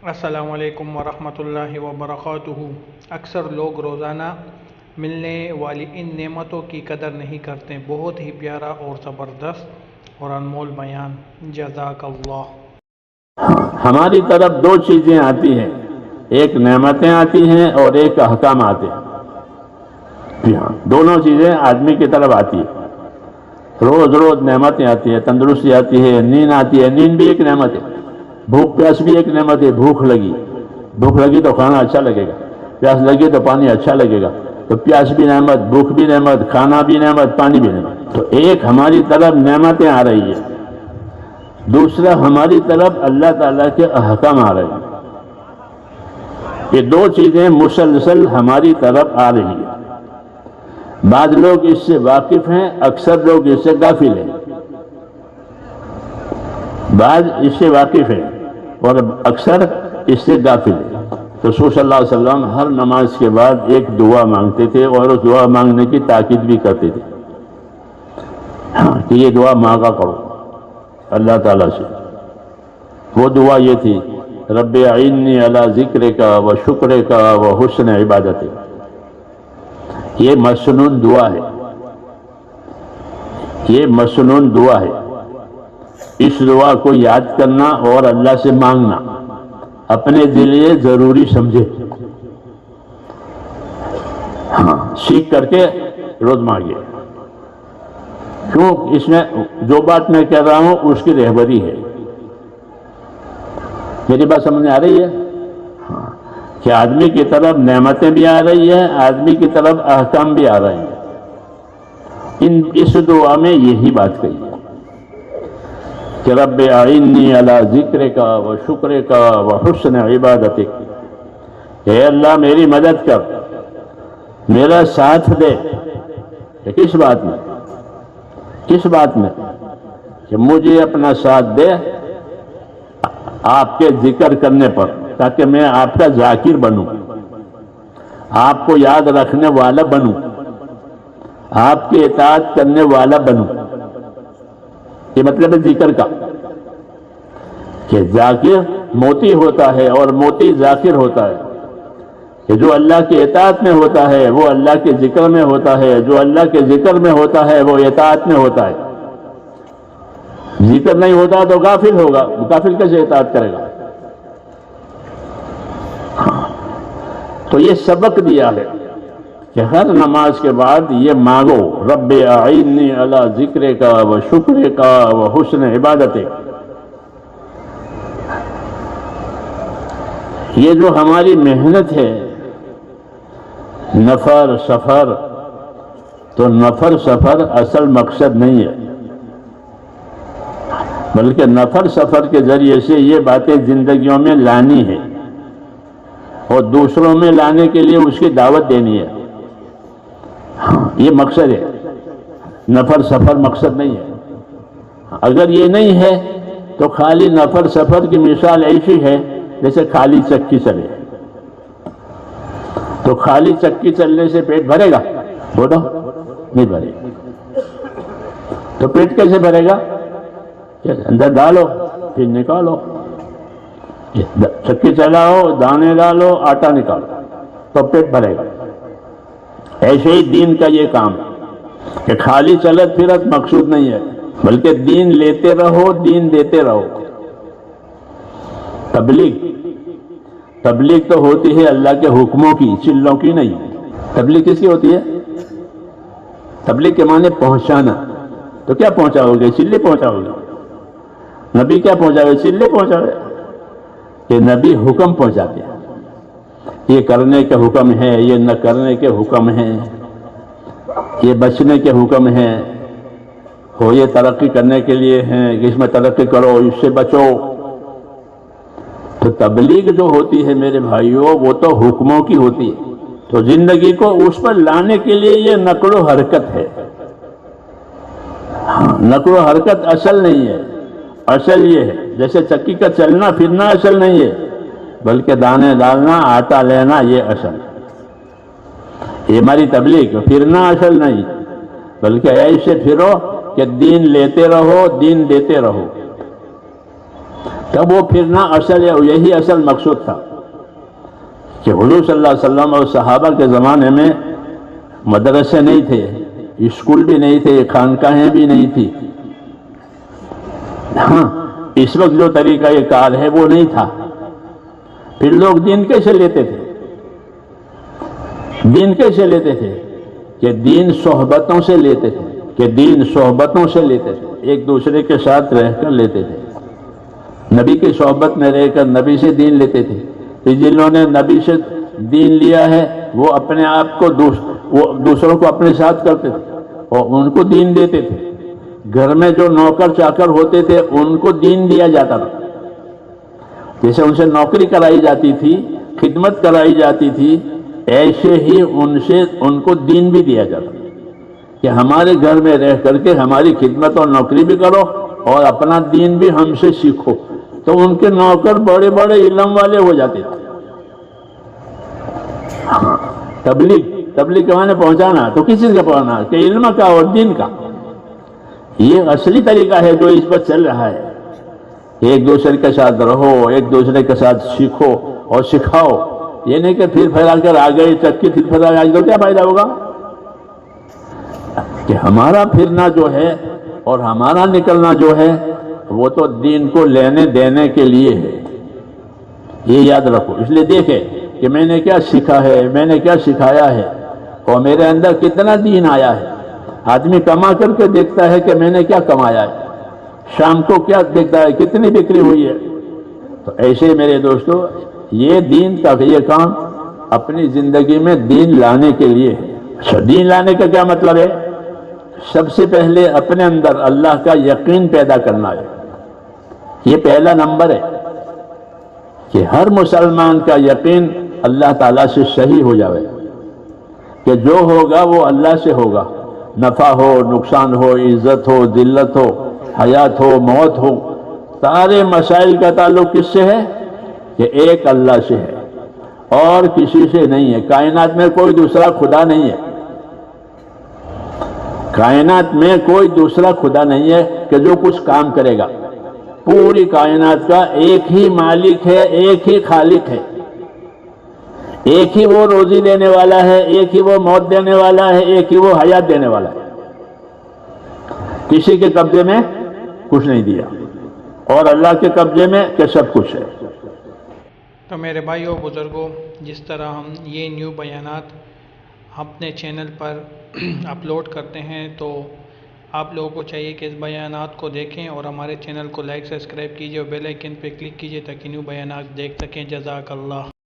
السلام علیکم ورحمۃ اللہ وبرکاتہ۔ اکثر لوگ روزانہ ملنے والی ان نعمتوں کی قدر نہیں کرتے۔ بہت ہی پیارا اور زبردست اور انمول بیان، جزاک اللہ۔ ہماری طرف دو چیزیں آتی ہیں، ایک نعمتیں آتی ہیں اور ایک احکام آتے ہیں۔ جی ہاں، دونوں چیزیں آدمی کی طرف آتی ہیں۔ روز روز نعمتیں آتی ہیں، تندرستی آتی ہے، نیند آتی ہے، نیند بھی ایک نعمت ہے، بھوک پیاس بھی ایک نعمت ہے۔ بھوک لگی تو کھانا اچھا لگے گا، پیاس لگی تو پانی اچھا لگے گا۔ تو پیاس بھی نعمت، بھوک بھی نعمت، کھانا بھی نعمت، پانی بھی نعمت۔ تو ایک ہماری طرف نعمتیں آ رہی ہیں، دوسرا ہماری طرف اللہ تعالیٰ کے احکام آ رہے ہیں۔ یہ دو چیزیں مسلسل ہماری طرف آ رہی ہیں۔ بعض لوگ اس سے واقف ہیں، اکثر لوگ اس سے غافل ہیں۔ بعض اس سے واقف ہیں اور اکثر اس سے غافل ہیں۔ رسول صلی اللہ علیہ وسلم ہر نماز کے بعد ایک دعا مانگتے تھے اور اس دعا مانگنے کی تاکید بھی کرتے تھے کہ یہ دعا مانگا کرو اللہ تعالیٰ سے۔ وہ دعا یہ تھی، رب اعنی علی ذکرک و شکرک و حسن عبادتک۔ یہ مسنون دعا ہے، یہ مسنون دعا ہے۔ اس دعا کو یاد کرنا اور اللہ سے مانگنا اپنے لیے ضروری سمجھے، ہاں سیکھ کر کے روز مانگے۔ کیوں؟ اس میں جو بات میں کہہ رہا ہوں اس کی رہبری ہے۔ میری بات سمجھ میں آ رہی ہے؟ ہاں، کہ آدمی کی طرف نعمتیں بھی آ رہی ہیں، آدمی کی طرف احکام بھی آ رہے ہیں۔ اس دعا میں یہی بات کہی ہے کہ رب اعنی علی ذکرک و شکرک و حسن عبادتک۔ اے اللہ میری مدد کر، میرا ساتھ دے۔ کس بات میں؟ کس بات میں؟ کہ مجھے اپنا ساتھ دے آپ کے ذکر کرنے پر، تاکہ میں آپ کا ذاکر بنوں، آپ کو یاد رکھنے والا بنوں، آپ کی اطاعت کرنے والا بنوں۔ یہ مطلب ہے ذکر کا، کہ ذاکر موتی ہوتا ہے اور موتی ذاکر ہوتا ہے۔ کہ جو اللہ کی اطاعت میں ہوتا ہے وہ اللہ کے ذکر میں ہوتا ہے، جو اللہ کے ذکر میں ہوتا ہے وہ اطاعت میں ہوتا ہے۔ ذکر نہیں ہوتا تو غافل ہوگا، غافل کیسے اطاعت کرے گا؟ تو یہ سبق دیا ہے کہ ہر نماز کے بعد یہ مانگو، رب اعنی علی ذکرک و شکرک و حسن عبادتک۔ یہ جو ہماری محنت ہے، نفر سفر، تو نفر سفر اصل مقصد نہیں ہے، بلکہ نفر سفر کے ذریعے سے یہ باتیں زندگیوں میں لانی ہے اور دوسروں میں لانے کے لیے اس کی دعوت دینی ہے۔ یہ مقصد ہے، نفر سفر مقصد نہیں ہے۔ اگر یہ نہیں ہے تو خالی نفر سفر کی مثال ایسی ہے جیسے خالی چکی چلے۔ تو خالی چکی چلنے سے پیٹ بھرے گا؟ بولو، نہیں بھرے گا۔ تو پیٹ کیسے بھرے گا؟ اندر ڈالو پھر نکالو، چکی چلاؤ، دانے ڈالو، آٹا نکالو، تو پیٹ بھرے گا۔ ایسے ہی دین کا یہ کام ہے کہ خالی چلت پھرت مقصود نہیں ہے، بلکہ دین لیتے رہو، دین دیتے رہو۔ تبلیغ تو ہوتی ہے اللہ کے حکموں کی، چلوں کی نہیں۔ تبلیغ کس کی ہوتی ہے؟ تبلیغ کے معنی پہنچانا۔ تو کیا پہنچاؤ گے؟ چلے پہنچاؤ گے؟ نبی کیا پہنچاوے؟ چلے پہنچاوے؟ کہ نبی حکم پہنچاتے ہیں، یہ کرنے کے حکم ہے، یہ نہ کرنے کے حکم ہیں، یہ بچنے کے حکم ہیں، ہو یہ ترقی کرنے کے لیے ہیں کہ اس میں ترقی کرو، اس سے بچو۔ تو تبلیغ جو ہوتی ہے میرے بھائیوں، وہ تو حکموں کی ہوتی ہے۔ تو زندگی کو اس پر لانے کے لیے یہ نقل و حرکت ہے۔ نقل و حرکت اصل نہیں ہے، اصل یہ ہے جیسے چکی کا چلنا پھرنا اصل نہیں ہے، بلکہ دانے ڈالنا، آٹا لینا، یہ اصل ہے۔ یہ ہماری تبلیغ، پھرنا اصل نہیں، بلکہ ایسے پھرو کہ دین لیتے رہو، دین دیتے رہو۔ تب وہ پھرنا اصل ہے، یہی اصل مقصود تھا کہ حضور صلی اللہ علیہ وسلم اور صحابہ کے زمانے میں مدرسے نہیں تھے، اسکول بھی نہیں تھے، خانقاہیں بھی نہیں تھی. ہاں اس وقت جو طریقہ یہ کار ہے وہ نہیں تھا. پھر لوگ دین کیسے لیتے تھے؟ دین کیسے لیتے تھے؟ کہ دین صحبتوں سے لیتے تھے، کہ دین صحبتوں سے لیتے تھے، ایک دوسرے کے ساتھ رہ کر لیتے تھے. نبی کی صحبت میں رہ کر نبی سے دین لیتے تھے. تو جنہوں نے نبی سے دین لیا ہے وہ اپنے آپ کو دوسروں کو اپنے ساتھ کرتے تھے اور ان کو دین دیتے تھے. گھر میں جو نوکر چاکر ہوتے تھے ان کو دین دیا جاتا تھا. جیسے ان سے نوکری کرائی جاتی تھی، خدمت کرائی جاتی تھی، ایسے ہی ان کو دین بھی دیا جاتا کہ ہمارے گھر میں رہ کر کے ہماری خدمت اور نوکری بھی کرو اور اپنا دین بھی ہم سے سیکھو. تو ان کے نوکر بڑے بڑے علم والے ہو جاتے تھے. تبلیغ کے معنی پہنچانا تو کس چیز کا پہنچانا؟ کہ علم کا اور دین کا. یہ اصلی طریقہ ہے جو اس پر چل رہا ہے. ایک دوسرے کے ساتھ رہو، ایک دوسرے کے ساتھ سیکھو اور سکھاؤ. یہ نہیں کہ پھر پھیلا کر آ گئی چکی پھر پھیلا آج تو کیا فائدہ ہوگا؟ کہ ہمارا پھرنا جو ہے اور ہمارا نکلنا جو ہے وہ تو دین کو لینے دینے کے لیے ہے. یہ یاد رکھو. اس لیے دیکھے کہ میں نے کیا سیکھا ہے، میں نے کیا سکھایا ہے اور میرے اندر کتنا دین آیا ہے. آدمی کما کر کے دیکھتا ہے کہ میں نے کیا کمایا ہے، شام کو کیا دیکھتا ہے کتنی بکری ہوئی ہے. تو ایسے میرے دوستو یہ دین کا یہ کام اپنی زندگی میں دین لانے کے لیے ہے. اچھا دین لانے کا کیا مطلب ہے؟ سب سے پہلے اپنے اندر اللہ کا یقین پیدا کرنا ہے. یہ پہلا نمبر ہے کہ ہر مسلمان کا یقین اللہ تعالیٰ سے صحیح ہو جائے کہ جو ہوگا وہ اللہ سے ہوگا. نفع ہو، نقصان ہو، عزت ہو، ذلت ہو، حیات ہو، موت ہو، سارے مسائل کا تعلق کس سے ہے؟ کہ ایک اللہ سے ہے اور کسی سے نہیں ہے. کائنات میں کوئی دوسرا خدا نہیں ہے. کائنات میں کوئی دوسرا خدا نہیں ہے کہ جو کچھ کام کرے گا. پوری کائنات کا ایک ہی مالک ہے، ایک ہی خالق ہے. ایک ہی وہ روزی دینے والا ہے، ایک ہی وہ موت دینے والا ہے، ایک ہی وہ حیات دینے والا ہے. کسی کے قبضے میں کچھ نہیں دیا اور اللہ کے قبضے میں کہ سب کچھ ہے. تو میرے بھائیوں بزرگوں، جس طرح ہم یہ نیو بیانات اپنے چینل پر اپلوڈ کرتے ہیں تو آپ لوگوں کو چاہیے کہ اس بیانات کو دیکھیں اور ہمارے چینل کو لائک سبسکرائب کیجیے اور بیل آئیکن پہ کلک کیجیے تاکہ نیو بیانات دیکھ سکیں. جزاک اللہ.